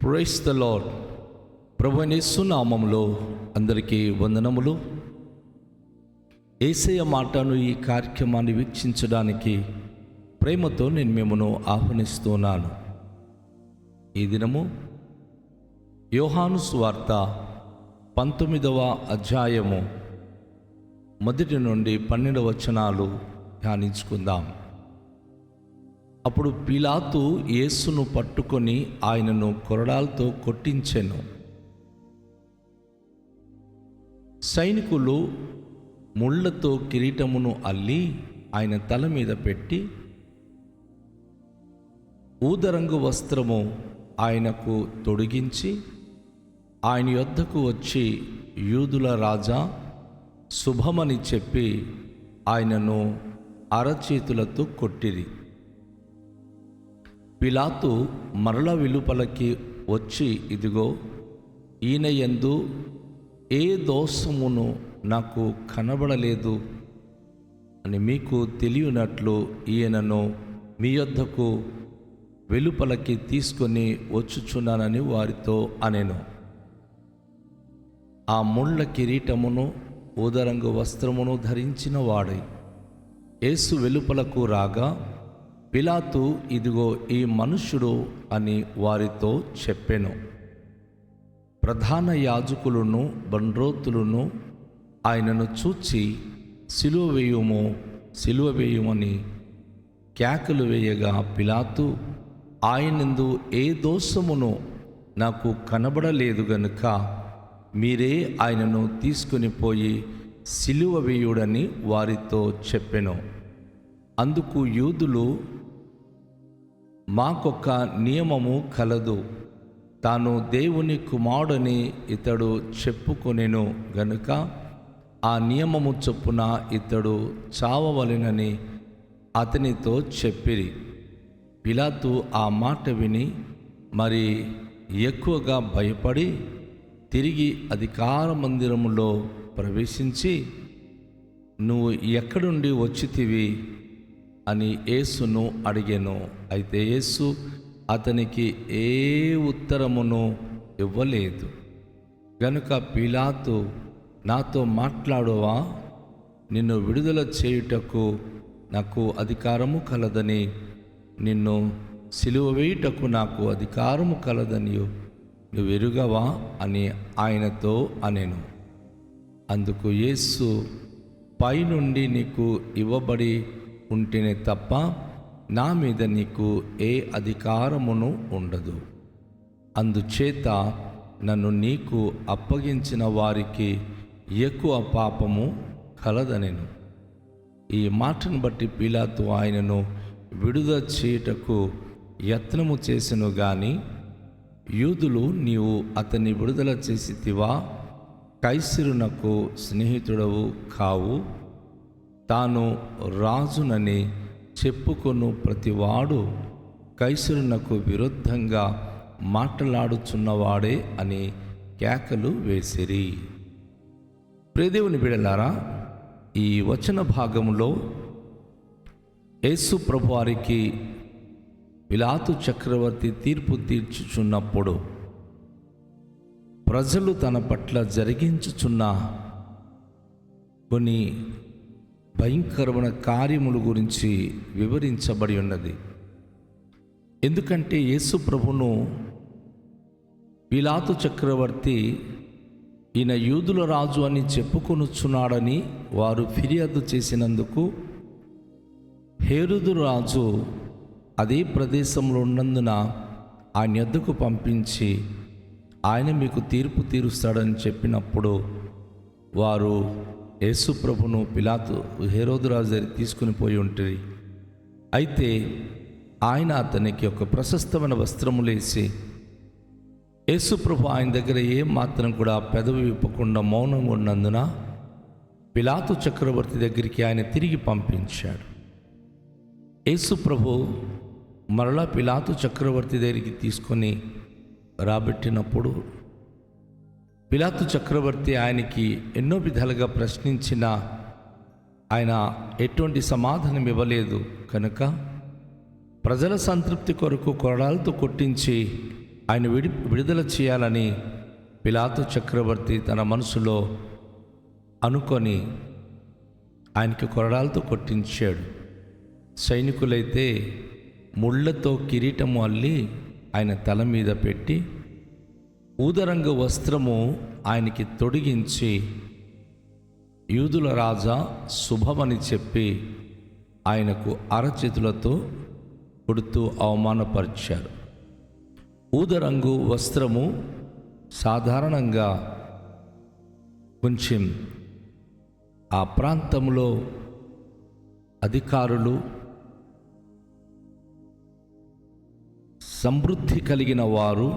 Praise the lord. ప్రభువైన యేసు నామములో అందరికీ వందనములు. యేసయ్య మాటను ఈ కార్యక్రమాన్ని వీక్షించడానికి ప్రేమతో నేను మిమ్మల్ని ఆహ్వానిస్తున్నాను. ఈ దినము యోహాను సువార్త 19వ అధ్యాయము 1 నుండి 12 వచనాలు ధ్యానించుకుందాం. అప్పుడు పిలాతు యేసును పట్టుకొని ఆయనను కొరడాలతో కొట్టించెను. సైనికులు ముళ్ళతో కిరీటమును అల్లి ఆయన తల మీద పెట్టి ఊదరంగు వస్త్రము ఆయనకు తొడిగించి ఆయన యొద్దకు వచ్చి, యూదుల రాజా శుభమని చెప్పి ఆయనను అరచేతులతో కొట్టిరి. పిలాతు మరల వెలుపలకి వచ్చి, ఇదిగో, ఈయన యందు ఏ దోషమును నాకు కనబడలేదు అని మీకు తెలియనట్లు ఈయనను మీ యొద్దకు వెలుపలకి తీసుకొని వచ్చుచున్నానని వారితో అనెను. ఆ ముళ్ళ కిరీటమును ఊదరంగు వస్త్రమును ధరించిన వాడై యేసు వెలుపలకు రాగా, పిలాతు, ఇదిగో ఈ మనుష్యుడు అని వారితో చెప్పెను. ప్రధాన యాజకులను బండ్రోతులను ఆయనను చూచి, సిలువ వేయుము, సిలువ వేయుమని కేకలు వేయగా, పిలాతు, ఆయనందు ఏ దోషమును నాకు కనబడలేదు గనుక మీరే ఆయనను తీసుకుని పోయి సిలువ వేయుడని వారితో చెప్పెను. అందుకు యూదులు, మాకొక నియమము కలదు, తాను దేవుని కుమారుడని ఇతడు చెప్పుకొనెను గనుక ఆ నియమము చొప్పున ఇతడు చావవలెనని అతనితో చెప్పిరి. పిలాతు ఆ మాట విని మరి ఎక్కువగా భయపడి తిరిగి అధికార మందిరములో ప్రవేశించి, నువ్వు ఎక్కడుండి వచ్చితివి అని యేసును అడిగెను. అయితే యేసు అతనికి ఏ ఉత్తరమును ఇవ్వలేదు. గనుక పిలాతు, నాతో మాట్లాడువా? నిన్ను విడుదల చేయుటకు నాకు అధికారము కలదని, నిన్ను సిలువ వేయుటకు నాకు అధికారము కలదని నువ్వు ఎరుగవా అని ఆయనతో అనెను. అందుకు యేసు, పైనుండి నీకు ఇవ్వబడి ఉంటేనే తప్ప నా మీద నీకు ఏ అధికారమును ఉండదు. అందుచేత నన్ను నీకు అప్పగించిన వారికి ఎక్కువ పాపము కలదనెను. ఈ మాటను బట్టి పిలాతు ఆయనను విడుదల చేయుటకు యత్నము చేసెను గాని, యూదులు, నీవు అతన్ని విడుదల చేసితివా? కైసరునకు స్నేహితుడవు కావు, తాను రాజునని చెప్పుకొను ప్రతివాడు కైసరునకు విరుద్ధంగా మాట్లాడుచున్నవాడే అని కేకలు వేసిరి. ప్రియదేవుని బిడ్డలారా, ఈ వచన భాగంలో యేసు ప్రభువారికి పిలాతు చక్రవర్తి తీర్పు తీర్చుచున్నప్పుడు ప్రజలు తన పట్ల జరిగించుచున్న కొన్ని భయంకరమైన కార్యముల గురించి వివరించబడి ఉన్నది. ఎందుకంటే యేసు ప్రభును పిలాతు చక్రవర్తి ఈయన యూదుల రాజు అని చెప్పుకొనుచున్నాడని వారు ఫిర్యాదు చేసినందుకు హేరోదు రాజు అదే ప్రదేశంలో ఉన్నందున ఆయన యొద్దకు పంపించి, ఆయన మీకు తీర్పు తీరుస్తాడని చెప్పినప్పుడు వారు యేసు ప్రభును పిలాతు హేరోదు రాజు దగ్గర తీసుకుని పోయి ఉంటుంది. అయితే ఆయన అతనికి ఒక ప్రశస్తమైన వస్త్రములేసి, యేసు ప్రభు ఆయన దగ్గర ఏం మాత్రం కూడా పెదవి విప్పకుండా మౌనంగా ఉన్నందున పిలాతు చక్రవర్తి దగ్గరికి ఆయన తిరిగి పంపించాడు. యేసు ప్రభు మరలా పిలాతు చక్రవర్తి దగ్గరికి తీసుకొని రాబెట్టినప్పుడు పిలాతు చక్రవర్తి ఆయనకి ఎన్నో విధాలుగా ప్రశ్నించిన ఆయన ఎటువంటి సమాధానం ఇవ్వలేదు కనుక ప్రజల సంతృప్తి కొరకు కొరడాలతో కొట్టించి ఆయన విడుదల చేయాలని పిలాతు చక్రవర్తి తన మనసులో అనుకొని ఆయనకి కొరడాలతో కొట్టించాడు. సైనికులైతే ముళ్ళతో కిరీటము అల్లి ఆయన తల మీద పెట్టి ఊదరంగు వస్త్రము ఆయనకి తొడిగించి యూదుల రాజా శుభమని చెప్పి ఆయనకు అరచేతులతో కొడుతూ అవమానపరిచారు. ఊదరంగు వస్త్రము సాధారణంగా కొంచెం ఆ ప్రాంతంలో అధికారులు, సమృద్ధి కలిగిన వారు,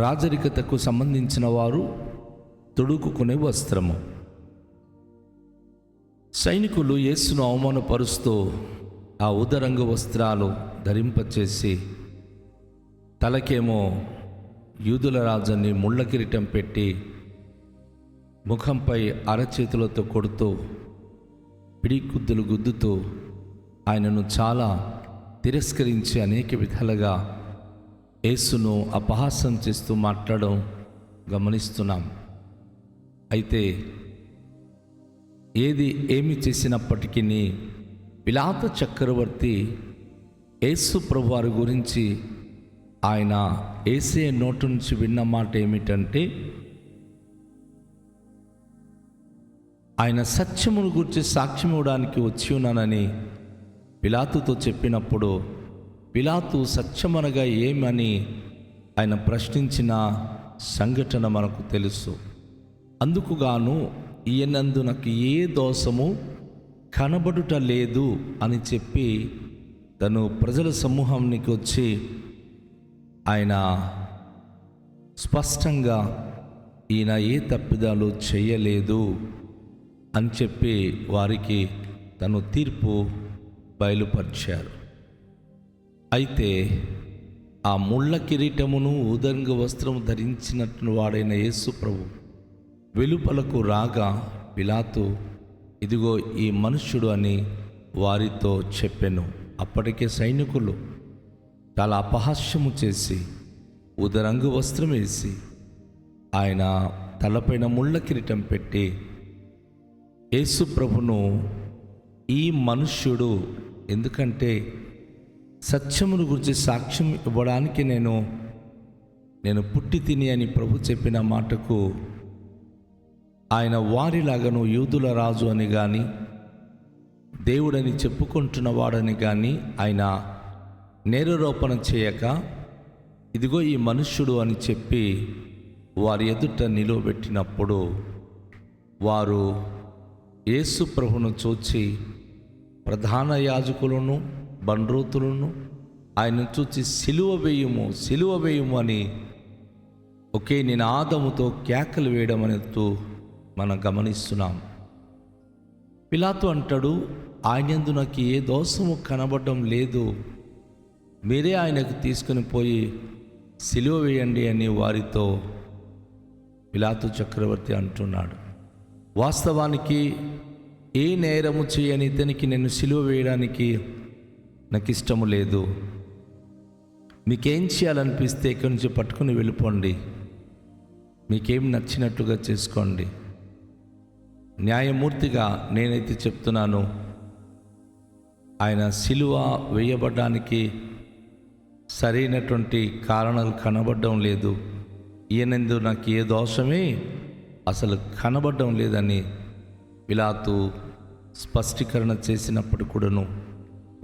రాజరికతకు సంబంధించిన వారు తొడుక్కునే వస్త్రము. సైనికులు యేసును అవమానపరుస్తూ ఆ ఉదరంగు వస్త్రాలు ధరింపచేసి తలకేమో యూదుల రాజుని ముళ్ళ కిరీటం పెట్టి ముఖంపై అరచేతులతో కొడుతూ పిడిగుద్దులు గుద్దుతూ ఆయనను చాలా తిరస్కరించి అనేక విధాలుగా యేసును అపహాస్యం చేస్తూ మాట్లాడడం గమనిస్తున్నాం. అయితే ఏమి చేసినప్పటికీ పిలాతు చక్రవర్తి యేసు ప్రభు వారి గురించి ఆయన యేసయ్య నోటి నుంచి విన్న మాట ఏమిటంటే, ఆయన సత్యమును గురించి సాక్ష్యం ఇవ్వడానికి వచ్చి ఉన్నానని పిలాతుతో చెప్పినప్పుడు పిలాతు సత్యమనగా ఏమని ఆయన ప్రశ్నించిన సంఘటన మనకు తెలుసు. అందుకుగాను ఈయనందు నాకు ఏ దోషము కనబడుట లేదు అని చెప్పి తను ప్రజల సమూహానికి వచ్చి ఆయన స్పష్టంగా ఈయన ఏ తప్పిదాలు చేయలేదు అని చెప్పి వారికి తను తీర్పు బయలుపరిచారు. అయితే ఆ ముళ్ళ కిరీటమును ఉదంగ వస్త్రము ధరించినట్లు వాడైన యేసు ప్రభు వెలుపలకు రాగా పిలాతు ఇదిగో ఈ మనుష్యుడు అని వారితో చెప్పెను. అప్పటికే సైనికులు చాలా అపహాస్యము చేసి ఉదరంగు వస్త్రం వేసి ఆయన తలపైన ముళ్ళ కిరీటం పెట్టి యేసు ప్రభును ఈ మనుష్యుడు, ఎందుకంటే సత్యమును గురించి సాక్ష్యం ఇవ్వడానికి నేను పుట్టి తిని అని ప్రభు చెప్పిన మాటకు ఆయన వారిలాగను యూదుల రాజు అని కానీ దేవుడని చెప్పుకుంటున్న వాడని కానీ ఆయన నేరారోపణ చేయక ఇదిగో ఈ మనుష్యుడు అని చెప్పి వారి ఎదుట నిలవబెట్టినప్పుడు వారు యేసు ప్రభును చూచి ప్రధాన యాజకులను బండ్రోతులను ఆయన చూచి సిలువ వేయుము అని ఒకే నినాదముతో కేకలు వేయడం అనేది మనం గమనిస్తున్నాం. పిలాతు అంటాడు, ఆయనందు నాకు ఏ దోషము కనబడడం లేదు, మీరే ఆయనకు తీసుకుని పోయి సిలువ వేయండి అని వారితో పిలాతు చక్రవర్తి అంటున్నాడు. వాస్తవానికి ఏ నేరము చేయని ఇతనికి నేను సిలువ వేయడానికి నాకు ఇష్టము లేదు. మీకేం చేయాలనిపిస్తే ఇక్కడి నుంచి పట్టుకుని వెళ్ళిపోండి, మీకేం నచ్చినట్టుగా చేసుకోండి. న్యాయమూర్తిగా నేనైతే చెప్తున్నాను, ఆయన సిలువ వేయబడడానికి సరైనటువంటి కారణాలు కనబడడం లేదు, ఈయనందు నాకు ఏ దోషమే అసలు కనబడడం లేదని పిలాతు స్పష్టీకరణ చేసినప్పుడు కూడాను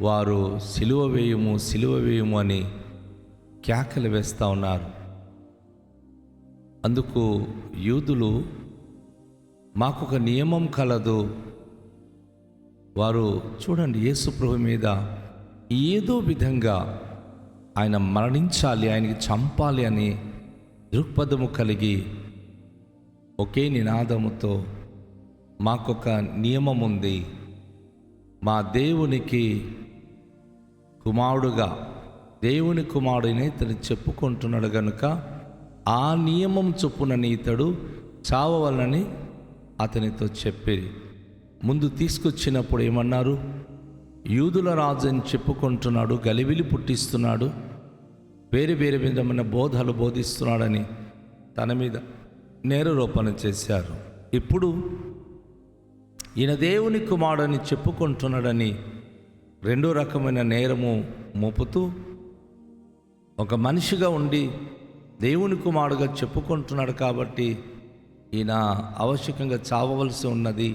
వారు సిలువ వేయము అని కేకలు వేస్తూ ఉన్నారు. అందుకు యూదులు మాకొక నియమం కలదు, వారు చూడండి యేసు ప్రభు మీద ఏదో విధంగా ఆయన మరణించాలి, ఆయనకి చంపాలి అని దృక్పథము కలిగి ఒకే నినాదముతో మాకొక నియమం ఉంది, మా దేవునికి కుమారుడుగా దేవుని కుమారుడిని ఇతడు చెప్పుకుంటున్నాడు కనుక ఆ నియమం చొప్పునని ఇతడు చావవలనని అతనితో చెప్పిరి. ముందు తీసుకొచ్చినప్పుడు ఏమన్నారు, యూదుల రాజు అని చెప్పుకుంటున్నాడు, గలిబిలి పుట్టిస్తున్నాడు, వేరే వేరే విధమైన బోధలు బోధిస్తున్నాడని తన మీద నేరారోపణ చేశారు. ఇప్పుడు ఈయన దేవుని కుమారుడని చెప్పుకుంటున్నాడని రెండో రకమైన నేరము మోపుతూ, ఒక మనిషిగా ఉండి దేవుని కుమారుడుగా చెప్పుకుంటున్నాడు కాబట్టి ఈయన ఆవశ్యకంగా చావవలసి ఉన్నది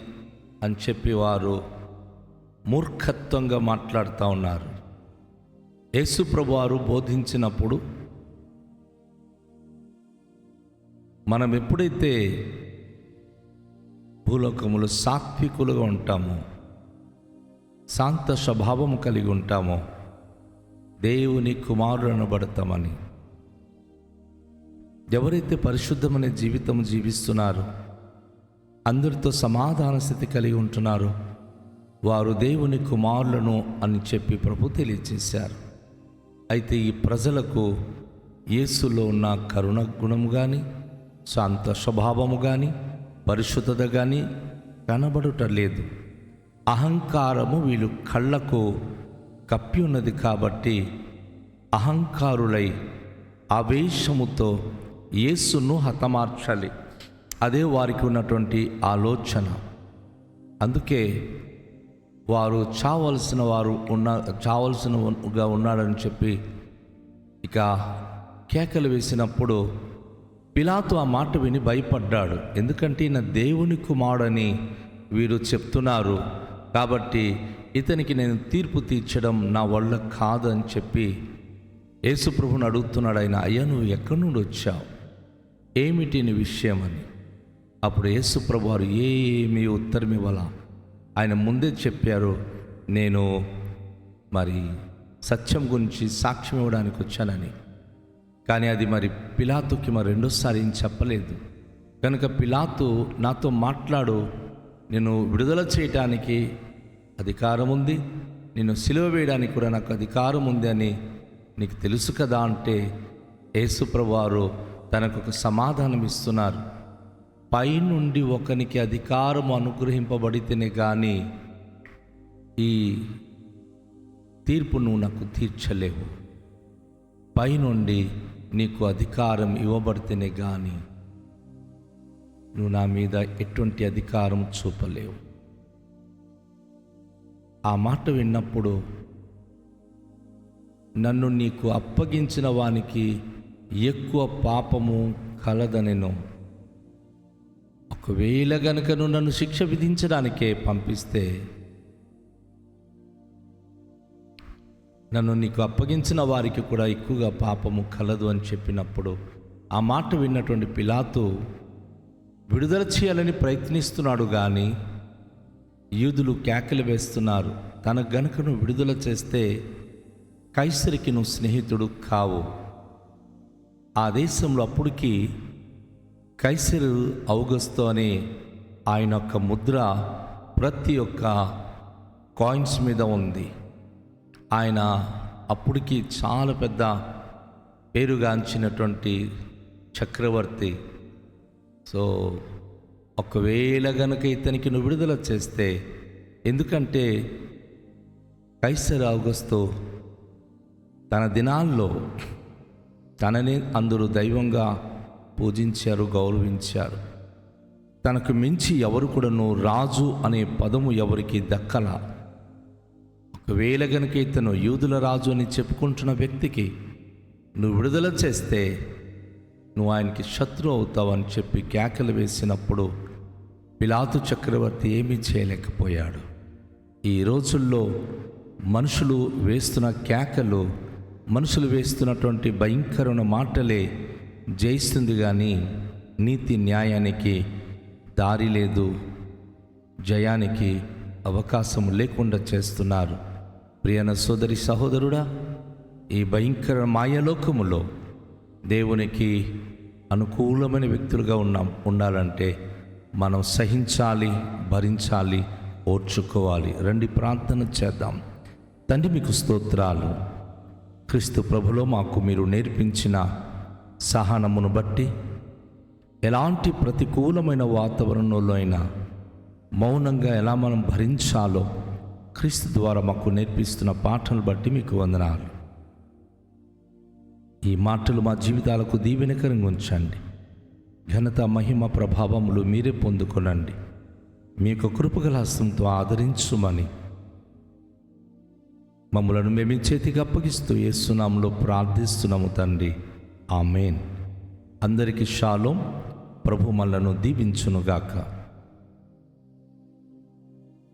అని చెప్పి వారు మూర్ఖత్వంగా మాట్లాడుతూ ఉన్నారు. యేసు ప్రభువారు బోధించినప్పుడు మనం ఎప్పుడైతే భూలోకములు సాత్వికులుగా ఉంటామో, శాంత స్వభావము కలిగి ఉంటామో దేవుని కుమారుడు అనబడతామని, ఎవరైతే పరిశుద్ధమైన జీవితం జీవిస్తున్నారో, అందరితో సమాధాన స్థితి కలిగి ఉంటున్నారో వారు దేవుని కుమారులను అని చెప్పి ప్రభు తెలియజేశారు. అయితే ఈ ప్రజలకు యేసులో ఉన్న కరుణ గుణము కానీ, శాంత స్వభావము కానీ, పరిశుద్ధత కానీ కనబడుటలేదు. అహంకారము వీళ్ళు కళ్ళకు కప్పి ఉన్నది కాబట్టి అహంకారులై ఆవేశముతో యేసును హతమార్చాలి. అదే వారికి ఉన్నటువంటి ఆలోచన. అందుకే వారు చావలసినగా ఉన్నాడని చెప్పి ఇక కేకలు వేసినప్పుడు పిలాతు ఆ మాట విని భయపడ్డాడు. ఎందుకంటే ఈయన దేవుని కుమారుడని వీరు చెప్తున్నారు కాబట్టి ఇతనికి నేను తీర్పు తీర్చడం నా వల్ల కాదు అని చెప్పి యేసుప్రభుని అడుగుతున్నాడు. ఆయన, అయ్యా నువ్వు ఎక్కడి నుండి వచ్చావు, ఏమిటి నీ విషయం అని. అప్పుడు యేసుప్రభు వారు ఏమీ ఉత్తరం ఇవ్వాల. ఆయన ముందే చెప్పారు, నేను మరి సత్యం గురించి సాక్ష్యం ఇవ్వడానికి వచ్చానని. కానీ అది మరి పిలాతుకి మరి రెండోసారి ఏం చెప్పలేదు. కనుక పిలాతు నాతో మాట్లాడు, నేను విడుదల చేయటానికి అధికారం ఉంది, నేను సిలువ వేయడానికి కూడా నాకు అధికారం ఉంది అని నీకు తెలుసు కదా అంటే యేసుప్రభు వారు తనకు ఒక సమాధానం ఇస్తున్నారు. పైనుండి ఒకనికి అధికారం అనుగ్రహింపబడితేనే కానీ ఈ తీర్పు నువ్వు నాకు తీర్చలేవు. పైనుండి నీకు అధికారం ఇవ్వబడితేనే కానీ నువ్వు నా మీద ఎటువంటి అధికారం చూపలేవు. ఆ మాట విన్నప్పుడు నన్ను నీకు అప్పగించిన వానికి ఎక్కువ పాపము కలదనెను. ఒకవేళ గనుక నువ్వు నన్ను శిక్ష విధించడానికే పంపిస్తే, నన్ను నీకు అప్పగించిన వారికి కూడా ఎక్కువగా పాపము కలదు అని చెప్పినప్పుడు ఆ మాట విన్నటువంటి పిలాతు విడుదల చేయాలని ప్రయత్నిస్తున్నాడు. కానీ యూదులు కేకలు వేస్తున్నారు, తనకు గనుక నువ్వు విడుదల చేస్తే కైసరికి నువ్వు స్నేహితుడు కావు. ఆ దేశంలో అప్పటికి కైసరు ఔగస్తు అనే ఆయన యొక్క ముద్ర ప్రతి ఒక్క కాయిన్స్ మీద ఉంది. ఆయన అప్పటికి చాలా పెద్ద పేరుగాంచినటువంటి చక్రవర్తి. సో ఒకవేళ గనుక ఇతనికి నువ్వు విడుదల చేస్తే, ఎందుకంటే కైసర్ ఔగస్తు తన దినాల్లో తనని అందరూ దైవంగా పూజించారు, గౌరవించారు. తనకు మించి ఎవరు కూడాను రాజు అనే పదము ఎవరికి దక్కల. ఒకవేళ గనుక ఇతను యూదుల రాజు అని చెప్పుకుంటున్న వ్యక్తికి నువ్వు విడుదల చేస్తే నువ్వు ఆయనకి శత్రువు అవుతావు అని చెప్పి కేకలు వేసినప్పుడు పిలాతు చక్రవర్తి ఏమీ చేయలేకపోయాడు. ఈ రోజుల్లో మనుషులు వేస్తున్న కేకలు, మనుషులు వేస్తున్నటువంటి భయంకరమైన మాటలే జయిస్తుంది, కానీ నీతి న్యాయానికి దారి లేదు, జయానికి అవకాశం లేకుండా చేస్తున్నారు. ప్రియన సోదరి సహోదరుడా, ఈ భయంకర మాయలోకములో దేవునికి అనుకూలమైన వ్యక్తులుగా ఉండాలంటే మనం సహించాలి, భరించాలి, ఓర్చుకోవాలి. రండి ప్రార్థన చేద్దాం. తండ్రి మీకు స్తోత్రాలు. క్రీస్తు ప్రభులో మాకు మీరు నేర్పించిన సహనమును బట్టి ఎలాంటి ప్రతికూలమైన వాతావరణంలో అయినా మౌనంగా ఎలా మనం భరించాలో క్రీస్తు ద్వారా మాకు నేర్పిస్తున్న పాఠాలు బట్టి మీకు వందనాలు. ఈ మాటలు మా జీవితాలకు దీవెనకరంగా ఉంచండి. ఘనత, మహిమ, ప్రభావములు మీరే పొందుకొనండి. మీ యొక్క కృపగల హస్తంతో ఆదరించుమని మమ్మలను మేము మీ చేతికి అప్పగిస్తూ యేసు నామములో ప్రార్థిస్తున్నాము తండ్రి. ఆమేన్. అందరికీ షాలోం. ప్రభు మనలను దీవించునుగాక.